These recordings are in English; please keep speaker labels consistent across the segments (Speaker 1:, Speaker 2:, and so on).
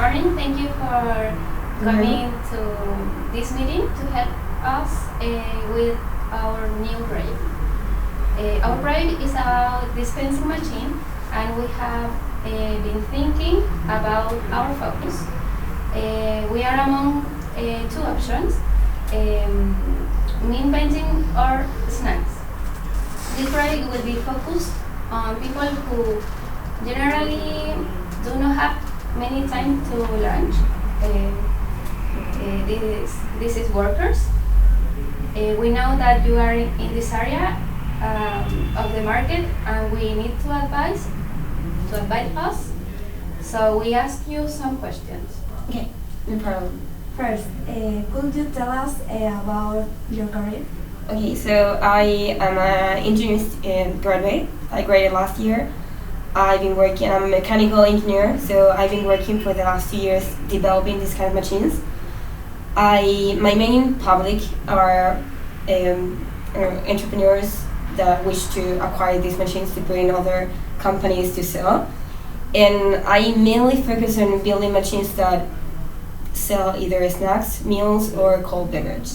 Speaker 1: morning. Thank you for coming to this meeting to help us with our new project. Our project is a dispensing machine, and we have been thinking about our focus. We are among two options, meal vending or snacks. This project will be focused on people who generally do not have many time to lunch. This is workers. We know that you are in this area of the market, and we need to advise us. So we ask you some questions.
Speaker 2: Okay, no problem.
Speaker 3: First, could you tell us about your career?
Speaker 2: Okay, so I am an engineering graduate. I graduated last year. I'm a mechanical engineer, so I've been working for the last 2 years developing these kind of machines. My main public are entrepreneurs that wish to acquire these machines to put in other companies to sell. And I mainly focus on building machines that sell either snacks, meals, or cold beverage.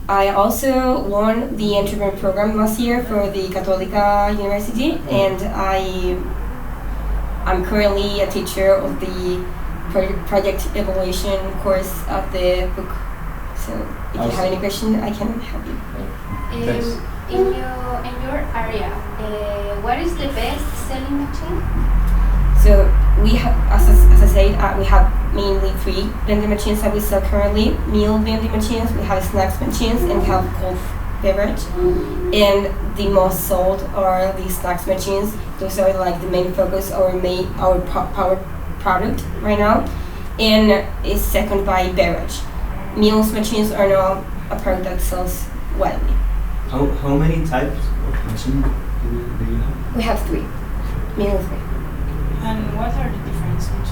Speaker 2: I also won the entrepreneur program last year for the Católica University, and I'm currently a teacher of the project evaluation course of the book. So if you have any question, I can help you.
Speaker 1: Thanks. In your area, what is the best selling machine?
Speaker 2: So we have, as I said, we have mainly 3 vending machines that we sell currently. Meal vending machines, we have snacks machines, and we have cold beverage. And the most sold are the snacks machines. Those are like the main focus, our power product right now. And is second by beverage. Meals machines are now a product that sells widely.
Speaker 4: How many types of machine do you have?
Speaker 2: We have 3. Mainly 3.
Speaker 5: And what are the differences?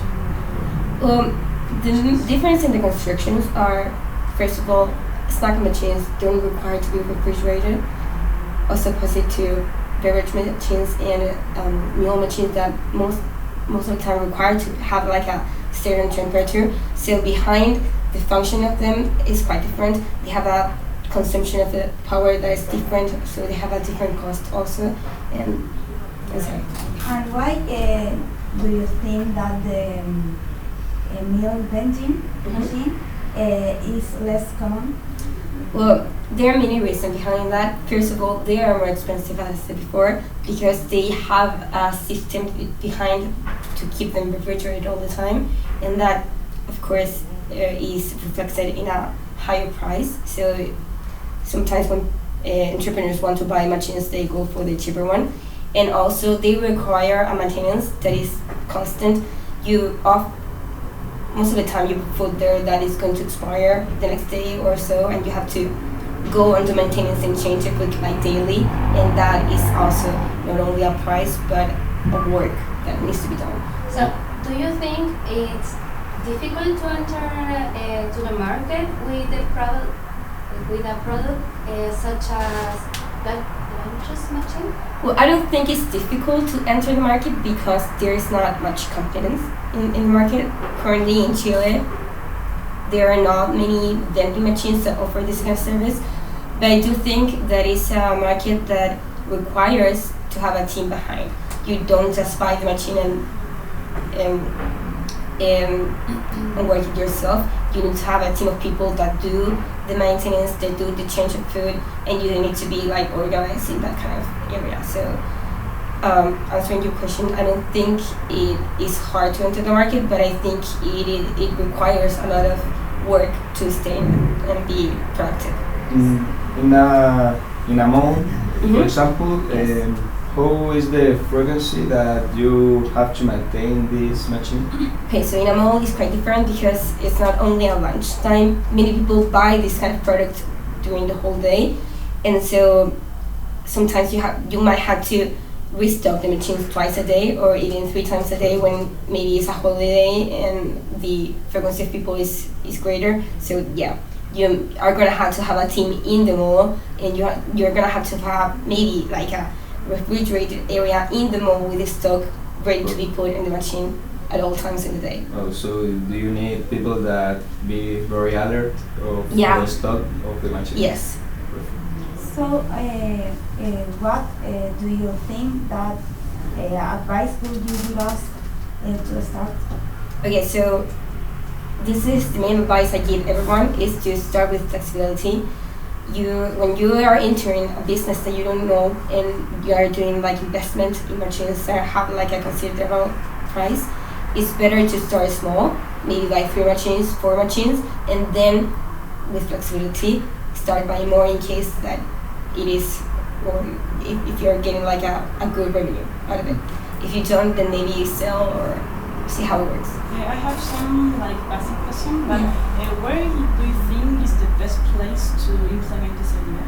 Speaker 2: The difference in the constructions are, first of all, snack machines don't require to be refrigerated, also opposite to beverage machines and meal machines that most of the time require to have like a certain temperature. So behind the function of them is quite different. They have a consumption of the power that is different, so they have a different cost also. And
Speaker 3: And why do you think that the meal vending machine is less common?
Speaker 2: Well, there are many reasons behind that. First of all, they are more expensive, as I said before, because they have a system behind to keep them refrigerated all the time, and that, of course, is reflected in a higher price. So sometimes when entrepreneurs want to buy machines, they go for the cheaper one. And also they require a maintenance that is constant. Most of the time you put food there that is going to expire the next day or so, and you have to go on to maintenance and change it like daily. And that is also not only a price but a work that needs to be done.
Speaker 1: So do you think it's difficult to enter to the market with a product such as lunches machine?
Speaker 2: Well, I don't think it's difficult to enter the market because there is not much confidence in the market. Currently in Chile, there are not many vending machines that offer this kind of service, but I do think that it's a market that requires to have a team behind. You don't just buy the machine and work it yourself. You need to have a team of people that do the maintenance, that do the change of food, and you need to be like organized in that kind of area. So answering your question, I don't think it is hard to enter the market, but I think it requires a lot of work to stay and be productive.
Speaker 4: In a mall, for example, how is the frequency that you have to maintain this machine?
Speaker 2: Okay, so in a mall it's quite different because it's not only at lunchtime. Many people buy this kind of product during the whole day, and so sometimes you might have to restock the machines twice a day or even 3 times a day when maybe it's a holiday and the frequency of people is greater. So yeah, you are gonna have to have a team in the mall, and you're gonna have to have maybe like a refrigerated area in the mall with the stock ready to be put in the machine. at all times in the day.
Speaker 4: Oh, so do you need people that be very alert of
Speaker 2: Yeah.
Speaker 4: the stock of the machine?
Speaker 2: Yes.
Speaker 3: So, what do you think that advice would you give us to start?
Speaker 2: Okay, so this is the main advice I give everyone is to start with flexibility. When you are entering a business that you don't know and you are doing like investment in machines that have like a considerable price, it's better to start small, maybe like 3 machines, 4 machines, and then with flexibility start buying more in case that it is, or if you're getting like a good revenue out of it. If you don't, then maybe you sell or see how it works.
Speaker 5: I have some like basic question, but
Speaker 2: Yeah.
Speaker 5: where do you think is the best place to implement this idea?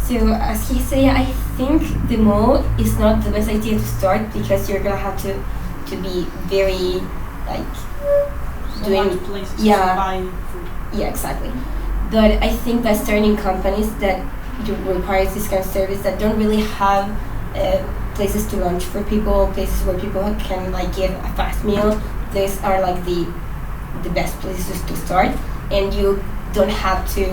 Speaker 2: So as he say, I think the mall is not the best idea to start because you're gonna have to be very like
Speaker 5: So
Speaker 2: doing
Speaker 5: much places
Speaker 2: yeah.
Speaker 5: to buy food.
Speaker 2: Yeah, exactly. But I think that starting companies that requires this kind of service that don't really have places to lunch for people, places where people can like get a fast meal, these are like the best places to start. And you don't have to,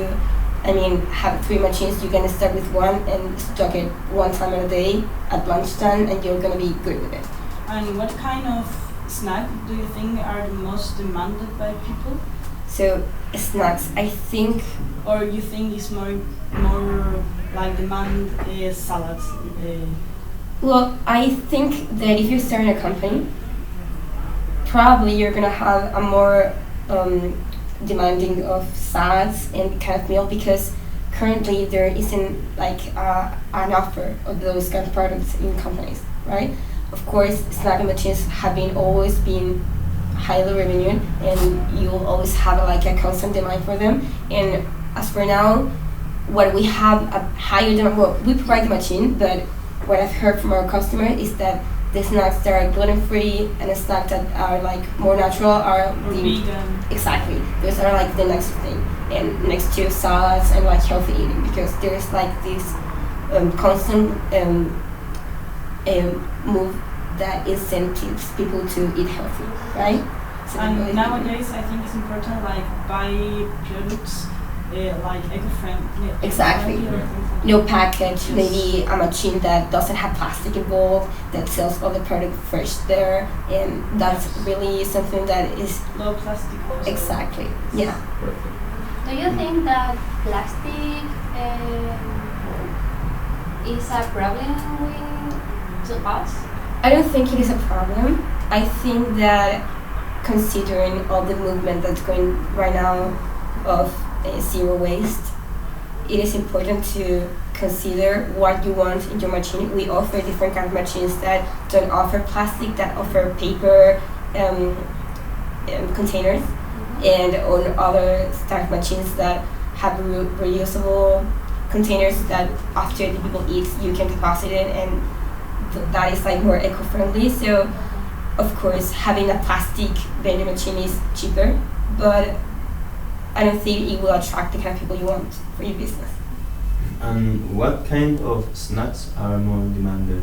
Speaker 2: have 3 machines. You're gonna start with 1 and stock it 1 time a day at lunchtime, and you're gonna be good with it.
Speaker 5: And what kind of snack do you think are the most demanded by people?
Speaker 2: So snacks, I think.
Speaker 5: Or you think it's more like demand salads?
Speaker 2: Well, I think that if you start a company, probably you're gonna have a more demanding of salads and kind of meal because currently there isn't like an offer of those kind of products in companies, right? Of course, snack machines have always been highly revenued, and you'll always have like a constant demand for them. And as for now, what we have a higher demand. Well, we provide the machine, but what I've heard from our customer is that the snacks that are gluten-free and the snacks that are like more natural are
Speaker 5: Or vegan?
Speaker 2: exactly. Those are like the next thing, and next to salads and like healthy eating, because there's like this constant move that incentives people to eat healthy, right? So
Speaker 5: And
Speaker 2: really-
Speaker 5: nowadays, I think it's important like buy products like eco-friendly.
Speaker 2: Exactly.
Speaker 5: or things like
Speaker 2: No
Speaker 5: that.
Speaker 2: package,
Speaker 5: Yes.
Speaker 2: maybe a machine that doesn't have plastic involved, that sells all the product fresh there, and that's really something that is
Speaker 5: Low plastic. also.
Speaker 2: exactly, yeah.
Speaker 4: Perfect.
Speaker 1: Do you think that plastic is a problem to us?
Speaker 2: I don't think it is a problem. I think that considering all the movement that's going right now of zero waste, it is important to consider what you want in your machine. We offer different kind of machines that don't offer plastic, that offer paper containers, and on other type machines that have reusable containers that after the people eat, you can deposit it, and that is like more eco-friendly. So of course having a plastic vending machine is cheaper, but I don't think it will attract the kind of people you want for your business.
Speaker 6: And what kind of snacks are more demanded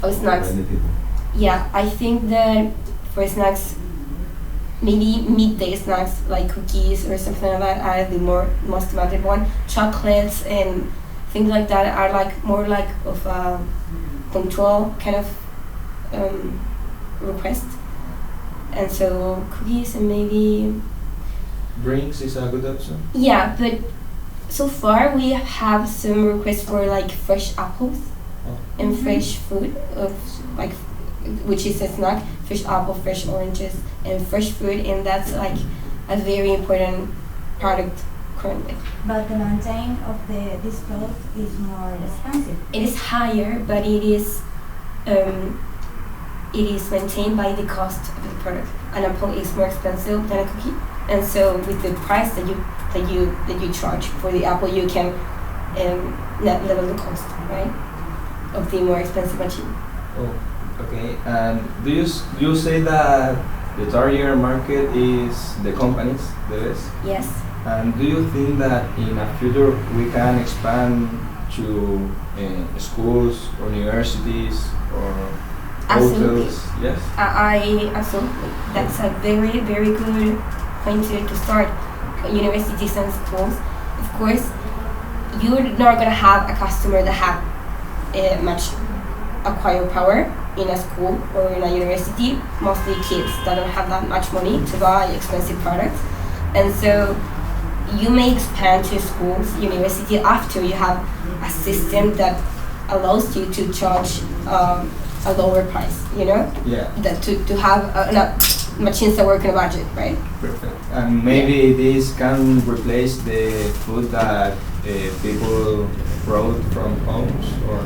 Speaker 2: Oh, snacks.
Speaker 6: by the people?
Speaker 2: Yeah, I think that for snacks, maybe midday snacks like cookies or something like that are the most demanded one. Chocolates and things like that are like more like of a control kind of request. And so cookies and maybe
Speaker 4: Drinks is a good option.
Speaker 2: yeah, but so far we have some requests for like fresh apples
Speaker 4: Oh.
Speaker 2: and fresh fruit of like which is a snack, fresh apple, fresh oranges, and fresh fruit, and that's like a very important product currently.
Speaker 3: But the maintain of this product is more expensive.
Speaker 2: It is higher, but it is maintained by the cost of the product. An apple is more expensive than a cookie, and so with the price that you charge for the apple, you can net level the cost, right, of the more expensive machine.
Speaker 4: Oh, okay. And do you say that the target market is the companies, the best?
Speaker 2: Yes.
Speaker 4: And do you think that in a future we can expand to schools or universities or
Speaker 2: Absolutely.
Speaker 4: hotels. Yes.
Speaker 2: I absolutely. That's a very very good point to start. Universities and schools. Of course, you're not gonna have a customer that have much acquire power in a school or in a university. Mostly kids that don't have that much money to buy expensive products, and so you may expand to schools, university after you have a system that allows you to charge a lower price.
Speaker 4: Yeah.
Speaker 2: That to have machines that work on a budget, right?
Speaker 4: Perfect. And maybe this can replace the food that people brought from homes, or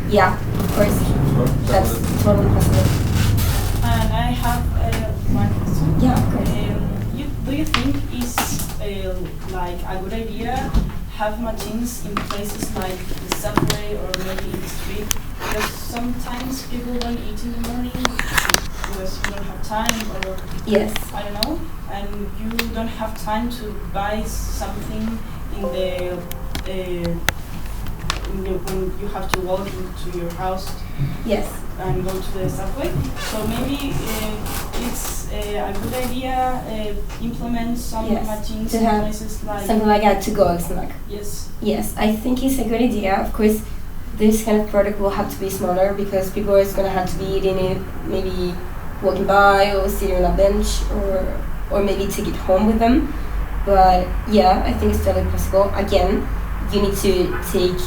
Speaker 2: Yeah, of course.
Speaker 4: sure.
Speaker 2: That's totally possible.
Speaker 5: And I have one question.
Speaker 2: Yeah, of course.
Speaker 5: Do you think it's like a good idea have machines in places like the subway or maybe in the street? Because sometimes people don't eat in the morning because you don't have time, or
Speaker 2: Yes.
Speaker 5: I don't know, and you don't have time to buy something in the when you have to walk into your house
Speaker 2: Yes.
Speaker 5: and go to the subway. So maybe it's a good idea implement some
Speaker 2: Yes,
Speaker 5: machines
Speaker 2: to
Speaker 5: in
Speaker 2: have
Speaker 5: places like
Speaker 2: Something like that to go snack.
Speaker 5: yes.
Speaker 2: Yes, I think it's a good idea. Of course, this kind of product will have to be smaller because people are going to have to be eating it, maybe walking by or sitting on a bench, or maybe take it home with them. But yeah, I think it's totally possible. Again, you need to take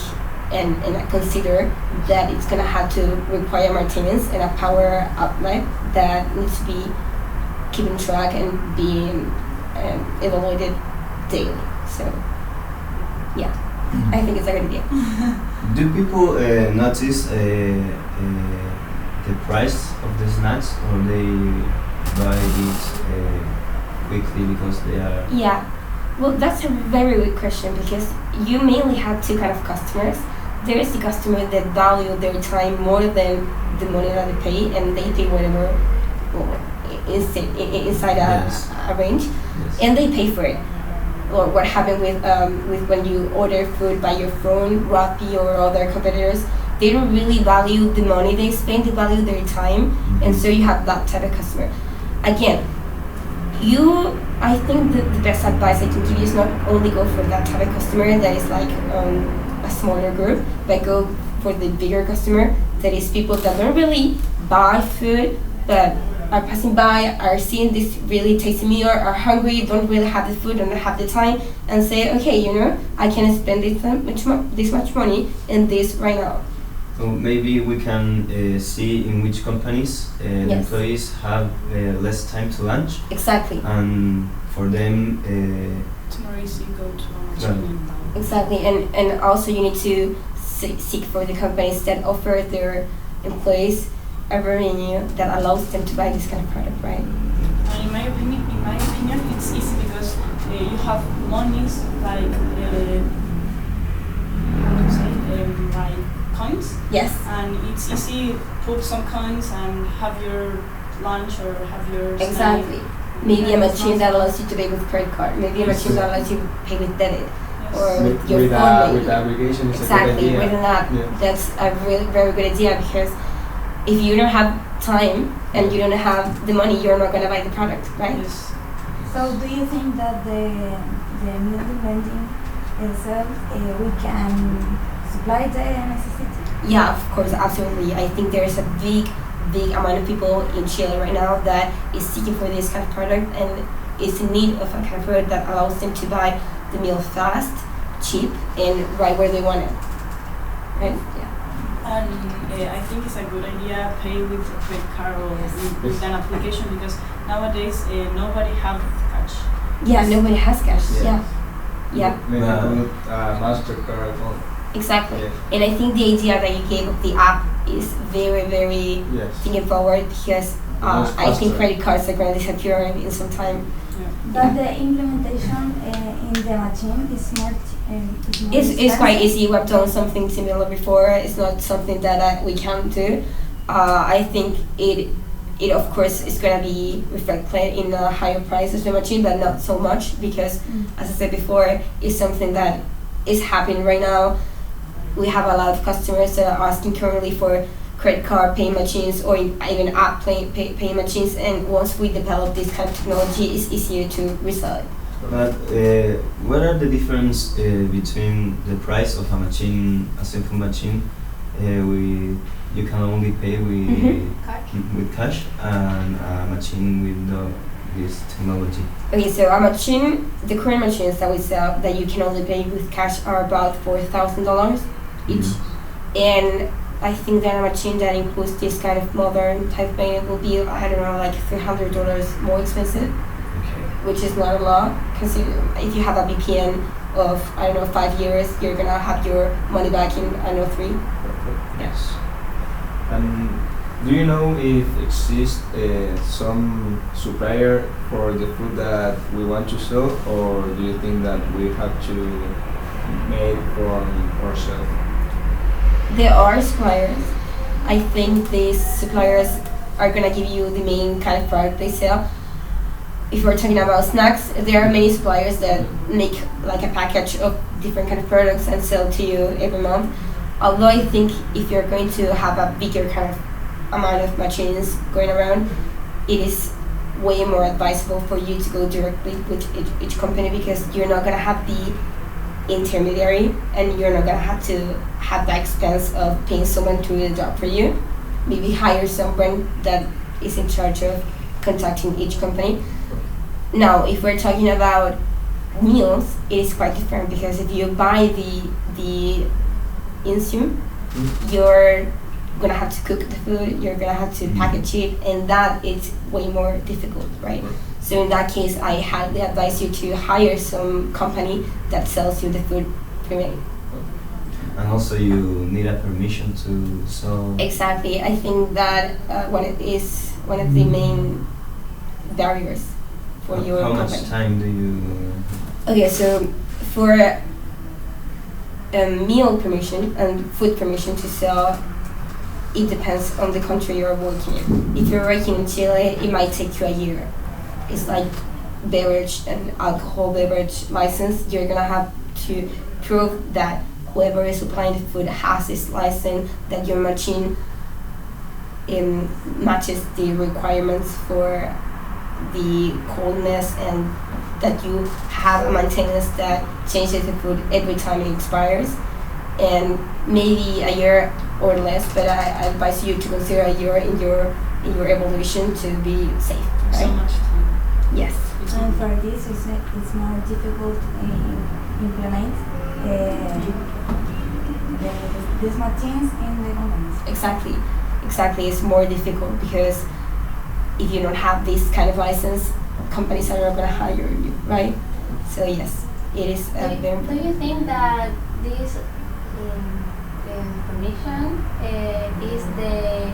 Speaker 2: and consider that it's going to have to require maintenance and a power outlet that needs to be keeping track and being evaluated daily. So yeah, I think it's a good idea.
Speaker 6: Do people notice the price of the snacks, or they buy it quickly because they are?
Speaker 2: Yeah, well, that's a very good question because you mainly have two kind of customers. There is the customer that value their time more than the money that they pay, and they pay whatever inside
Speaker 6: Yes.
Speaker 2: a range,
Speaker 6: Yes.
Speaker 2: and they pay for it. Or what happened with when you order food by your phone, Rappi or other competitors, they don't really value the money they spend, they value their time, and so you have that type of customer. Again, I think the best advice I can give you is not only go for that type of customer that is like a smaller group, but go for the bigger customer that is people that don't really buy food but are passing by, are seeing this really tasty meal, are hungry, don't really have the food, don't have the time, and say, okay, I can spend this much money in this right now.
Speaker 6: So maybe we can see in which companies the
Speaker 2: Yes.
Speaker 6: employees have less time to lunch,
Speaker 2: Exactly.
Speaker 6: and for them,
Speaker 5: Tomorrow you go to a
Speaker 6: Yeah.
Speaker 5: machine.
Speaker 2: Exactly, and also you need to seek for the companies that offer their employees a revenue that allows them to buy this kind of product, right?
Speaker 5: And in my opinion, it's easy because you have monies like how to say like coins,
Speaker 2: Yes,
Speaker 5: and it's easy put some coins and have your lunch or have your snack.
Speaker 2: exactly. Maybe a
Speaker 5: Yeah,
Speaker 2: machine
Speaker 5: it's
Speaker 2: that
Speaker 5: not-
Speaker 2: allows you to pay with credit card. Maybe a
Speaker 4: Yes.
Speaker 2: machine that allows you to pay with debit.
Speaker 5: Yes.
Speaker 2: Or
Speaker 4: With,
Speaker 2: your
Speaker 4: with,
Speaker 2: phone maybe.
Speaker 4: with the application, it's a good
Speaker 2: Exactly,
Speaker 4: idea.
Speaker 2: with an app.
Speaker 4: Yeah.
Speaker 2: That's a really very good idea because if you don't have time and you don't have the money, you're not gonna buy the product, right?
Speaker 5: Yes.
Speaker 3: So do you think that the meal vending itself we can supply the necessity?
Speaker 2: Yeah, of course, absolutely. I think there is a big amount of people in Chile right now that is seeking for this kind of product and is in need of a kind of product that allows them to buy the meal fast, cheap, and right where they want it. Right? Yeah.
Speaker 5: And I think it's a good idea pay with a credit card or with an application because nowadays nobody have cash.
Speaker 2: Yeah, nobody has cash.
Speaker 4: Yeah.
Speaker 2: Yeah. Yeah,
Speaker 4: Maybe
Speaker 6: Wow.
Speaker 4: put MasterCard on.
Speaker 2: exactly.
Speaker 4: Yeah.
Speaker 2: And I think the idea that you gave of the app is very, very
Speaker 4: Yes.
Speaker 2: thinking forward because
Speaker 4: Most
Speaker 2: I think
Speaker 4: faster.
Speaker 2: credit cards are going to disappear in some time.
Speaker 3: But the implementation in the machine is more
Speaker 2: It's quite easy. We've done something similar before. It's not something that we can do. I think it of course is gonna be reflected in a higher price of the machine, but not so much because, as I said before, it's something that is happening right now. We have a lot of customers that are asking currently for credit card paying machines or even app paying machines. And once we develop this kind of technology, it's easier to resell it.
Speaker 6: But what are the difference between the price of a machine, a cell phone machine, you can only pay with cash, and a machine with this technology?
Speaker 2: Okay, so a machine, the current machines that we sell that you can only pay with cash are about $4,000 each. And I think that a machine that includes this kind of modern type payment will be, I don't know, like $300 more expensive, which is not a lot. Consider if you have a VPN of, I don't know, 5 years, you're gonna have your money back in, I don't know, 3.
Speaker 4: Yes. And do you know if exists some supplier for the food that we want to sell, or do you think that we have to make from ourselves?
Speaker 2: There are suppliers. I think these suppliers are gonna give you the main kind of product they sell. If we're talking about snacks, there are many suppliers that make like a package of different kind of products and sell to you every month. Although I think if you're going to have a bigger kind of amount of machines going around, it is way more advisable for you to go directly with each company, because you're not gonna have the intermediary and you're not gonna have to have the expense of paying someone to do the job for you. Maybe hire someone that is in charge of contacting each company. Now, if we're talking about meals, it is quite different, because if you buy the insume, you're gonna have to cook the food, you're gonna have to package it, and that is way more difficult, right? So in that case, I highly advise you to hire some company that sells you the food pre-made.
Speaker 6: And also you need a permission to sell.
Speaker 2: Exactly. I think that one is one of the main barriers for your
Speaker 6: How
Speaker 2: company.
Speaker 6: much time do you?
Speaker 2: Okay, so for meal permission and food permission to sell, it depends on the country you're working in. If you're working in Chile, it might take you a year. It's like beverage and alcohol beverage license. You're gonna have to prove that whoever is supplying the food has this license, that your machine matches the requirements for the coldness, and that you have a maintenance that changes the food every time it expires. And maybe a year or less, but I advise you to consider a year in your evolution to be safe,
Speaker 5: So
Speaker 2: right?
Speaker 5: much time.
Speaker 2: Yes.
Speaker 3: And for this, it's more difficult to implement these machines in the companies.
Speaker 2: Exactly. It's more difficult, because if you don't have this kind of license, companies are not going to hire you, right? So yes, it is very
Speaker 1: Do
Speaker 2: important.
Speaker 1: you think that this permission is the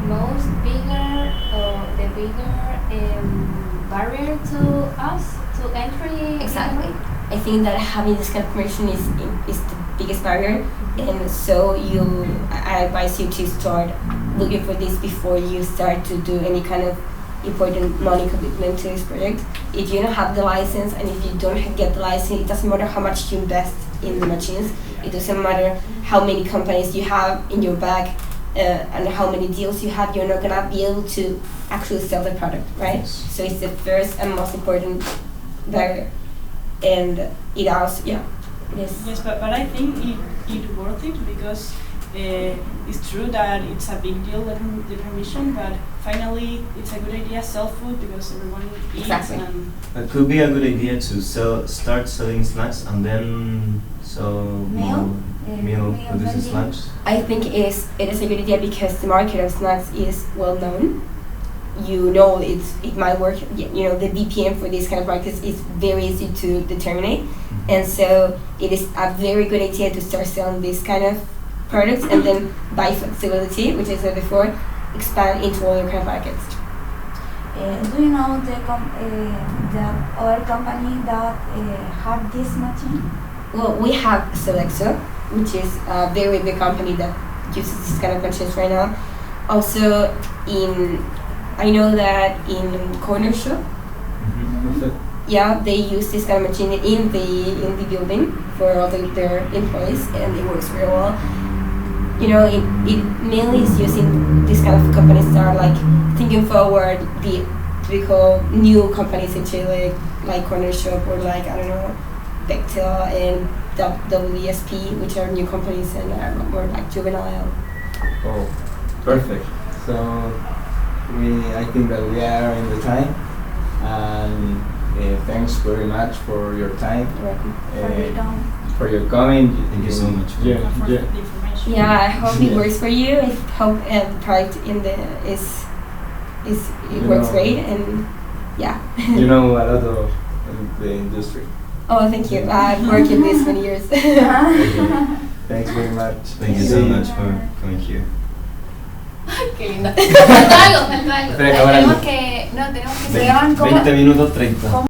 Speaker 1: most bigger or the bigger barrier to us to entry?
Speaker 2: Exactly. I think that having this kind of permission is the biggest barrier, and so I advise you to start looking for this before you start to do any kind of important money commitment to this project. If you don't have the license, and if you don't get the license, it doesn't matter how much you invest in the machines. It doesn't matter how many companies you have in your bag and how many deals you have. You're not gonna be able to actually sell the product, right?
Speaker 6: Yes.
Speaker 2: So it's the first and most important barrier, and it also, yeah, it is.
Speaker 5: Yes, but I think it worth it, because it's true that it's a big deal, the permission, but finally it's a good idea sell food, because everyone eats.
Speaker 2: Exactly.
Speaker 5: And
Speaker 6: It could be a good idea to start selling snacks and then sell
Speaker 3: Meal?
Speaker 6: meal produces
Speaker 3: vending.
Speaker 6: snacks.
Speaker 2: I think it is a good idea, because the market of snacks is well known. You know, it might work. You know, the VPN for these kind of markets is very easy to determine, and so it is a very good idea to start selling these kind of products, and then by flexibility, which I said before, expand into other kind of markets.
Speaker 3: Do you know the other company that have this machine?
Speaker 2: Well, we have Sodexo, which is a very big company that uses this kind of machines right now. Also, I know that in Corner Shop, yeah, they use this kind of machine in the building for all their employees, and it works very well. you know, it mainly is using these kind of companies that are like thinking forward the typical new companies in Chile, like Corner Shop or like, I don't know, Bechtel and WSP, which are new companies and are more like juvenile.
Speaker 4: Oh, perfect. So I think that we are in the time, and thanks very much for your time.
Speaker 2: You're welcome.
Speaker 4: For your comment.
Speaker 6: Thank you so much.
Speaker 4: Yeah,
Speaker 5: for
Speaker 4: yeah.
Speaker 5: the information.
Speaker 2: Yeah, I hope it
Speaker 4: Yeah.
Speaker 2: works for you. I hope the product it
Speaker 4: You
Speaker 2: works
Speaker 4: know-
Speaker 2: great, and yeah.
Speaker 4: You know a lot of the industry.
Speaker 2: Oh, thank you. I've worked in this many years.
Speaker 4: Thanks very much.
Speaker 6: Thank you so much for coming here.
Speaker 1: Qué linda. Falta algo, falta algo.
Speaker 4: Espera, acabar algo.
Speaker 1: Tenemos que
Speaker 3: Se llaman como-
Speaker 6: 20 minutos 30.